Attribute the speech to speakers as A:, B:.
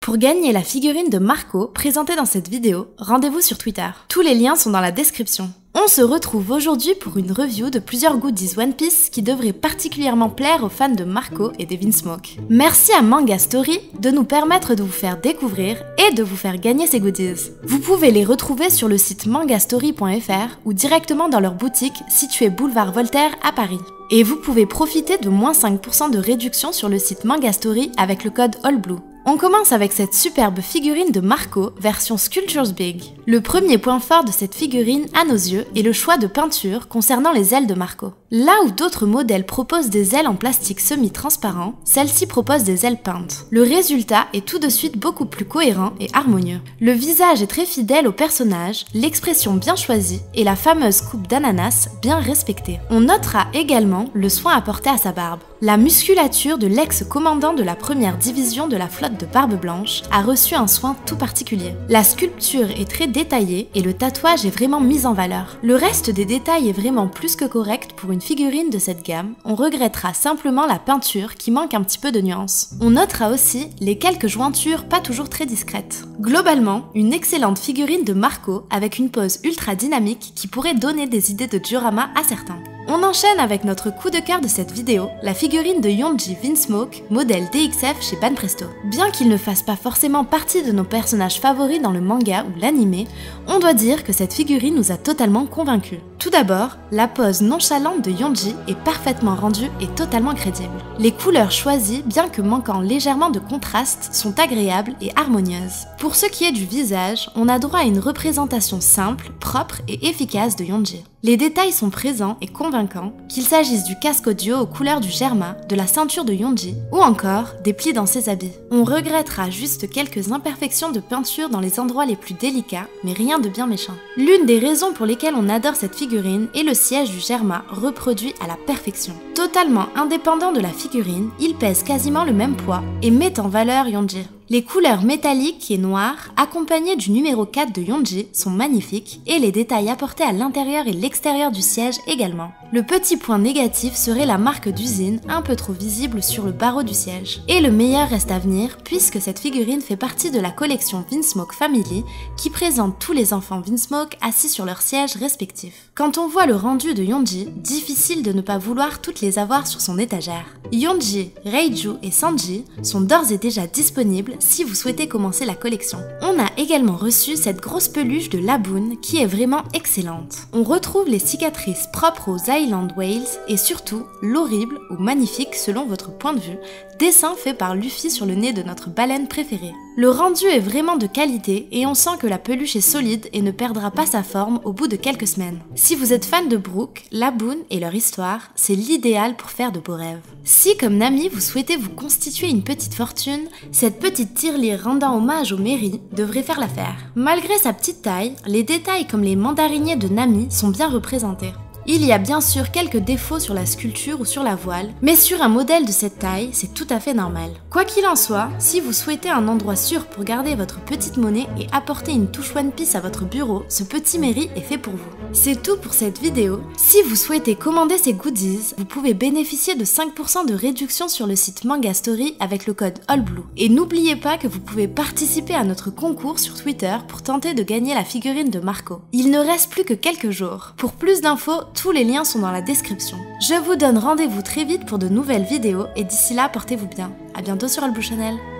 A: Pour gagner la figurine de Marco présentée dans cette vidéo, rendez-vous sur Twitter. Tous les liens sont dans la description. On se retrouve aujourd'hui pour une review de plusieurs goodies One Piece qui devraient particulièrement plaire aux fans de Marco et de Vinsmoke. Merci à Manga Story de nous permettre de vous faire découvrir et de vous faire gagner ces goodies. Vous pouvez les retrouver sur le site mangastory.fr ou directement dans leur boutique située boulevard Voltaire à Paris. Et vous pouvez profiter de moins 5% de réduction sur le site Manga Story avec le code ALLBLUE. On commence avec cette superbe figurine de Marco, version Sculptures Big. Le premier point fort de cette figurine, à nos yeux, est le choix de peinture concernant les ailes de Marco. Là où d'autres modèles proposent des ailes en plastique semi-transparent, celle-ci propose des ailes peintes. Le résultat est tout de suite beaucoup plus cohérent et harmonieux. Le visage est très fidèle au personnage, l'expression bien choisie et la fameuse coupe d'ananas bien respectée. On notera également le soin apporté à sa barbe. La musculature de l'ex-commandant de la première division de la flotte de Barbe Blanche a reçu un soin tout particulier. La sculpture est très détaillée et le tatouage est vraiment mis en valeur. Le reste des détails est vraiment plus que correct pour une figurine de cette gamme, on regrettera simplement la peinture qui manque un petit peu de nuance. On notera aussi les quelques jointures pas toujours très discrètes. Globalement, une excellente figurine de Marco avec une pose ultra dynamique qui pourrait donner des idées de diorama à certains. On enchaîne avec notre coup de cœur de cette vidéo, la figurine de Yonji Vinsmoke, modèle DXF chez Banpresto. Bien qu'il ne fasse pas forcément partie de nos personnages favoris dans le manga ou l'anime, on doit dire que cette figurine nous a totalement convaincus. Tout d'abord, la pose nonchalante de Yonji est parfaitement rendue et totalement crédible. Les couleurs choisies, bien que manquant légèrement de contraste, sont agréables et harmonieuses. Pour ce qui est du visage, on a droit à une représentation simple, propre et efficace de Yonji. Les détails sont présents et convaincants, qu'il s'agisse du casque audio aux couleurs du Germa, de la ceinture de Yonji, ou encore des plis dans ses habits. On regrettera juste quelques imperfections de peinture dans les endroits les plus délicats, mais rien de bien méchant. L'une des raisons pour lesquelles on adore cette figurine est le siège du Germa reproduit à la perfection. Totalement indépendant de la figurine, il pèse quasiment le même poids et met en valeur Yonji. Les couleurs métalliques et noires, accompagnées du numéro 4 de Yonji, sont magnifiques et les détails apportés à l'intérieur et l'extérieur du siège également. Le petit point négatif serait la marque d'usine un peu trop visible sur le barreau du siège. Et le meilleur reste à venir puisque cette figurine fait partie de la collection Vinsmoke Family qui présente tous les enfants Vinsmoke assis sur leurs sièges respectifs. Quand on voit le rendu de Yonji, difficile de ne pas vouloir toutes les avoir sur son étagère. Yonji, Reiju et Sanji sont d'ores et déjà disponibles si vous souhaitez commencer la collection. On a également reçu cette grosse peluche de Laboon qui est vraiment excellente. On retrouve les cicatrices propres aux Island Whales et surtout l'horrible ou magnifique selon votre point de vue dessin fait par Luffy sur le nez de notre baleine préférée. Le rendu est vraiment de qualité et on sent que la peluche est solide et ne perdra pas sa forme au bout de quelques semaines. Si vous êtes fan de Brook, Laboon et leur histoire, c'est l'idéal pour faire de beaux rêves. Si comme Nami vous souhaitez vous constituer une petite fortune, cette petite tirelire rendant hommage au Merry devrait faire l'affaire. Malgré sa petite taille, les détails comme les mandariniers de Nami sont bien représentés. Il y a bien sûr quelques défauts sur la sculpture ou sur la voile, mais sur un modèle de cette taille, c'est tout à fait normal. Quoi qu'il en soit, si vous souhaitez un endroit sûr pour garder votre petite monnaie et apporter une touche One Piece à votre bureau, ce petit Merry est fait pour vous. C'est tout pour cette vidéo. Si vous souhaitez commander ces goodies, vous pouvez bénéficier de 5% de réduction sur le site Manga Story avec le code ALLBLUE. Et n'oubliez pas que vous pouvez participer à notre concours sur Twitter pour tenter de gagner la figurine de Marco. Il ne reste plus que quelques jours. Pour plus d'infos, tous les liens sont dans la description. Je vous donne rendez-vous très vite pour de nouvelles vidéos et d'ici là, portez-vous bien. À bientôt sur ALLBLUE Channel.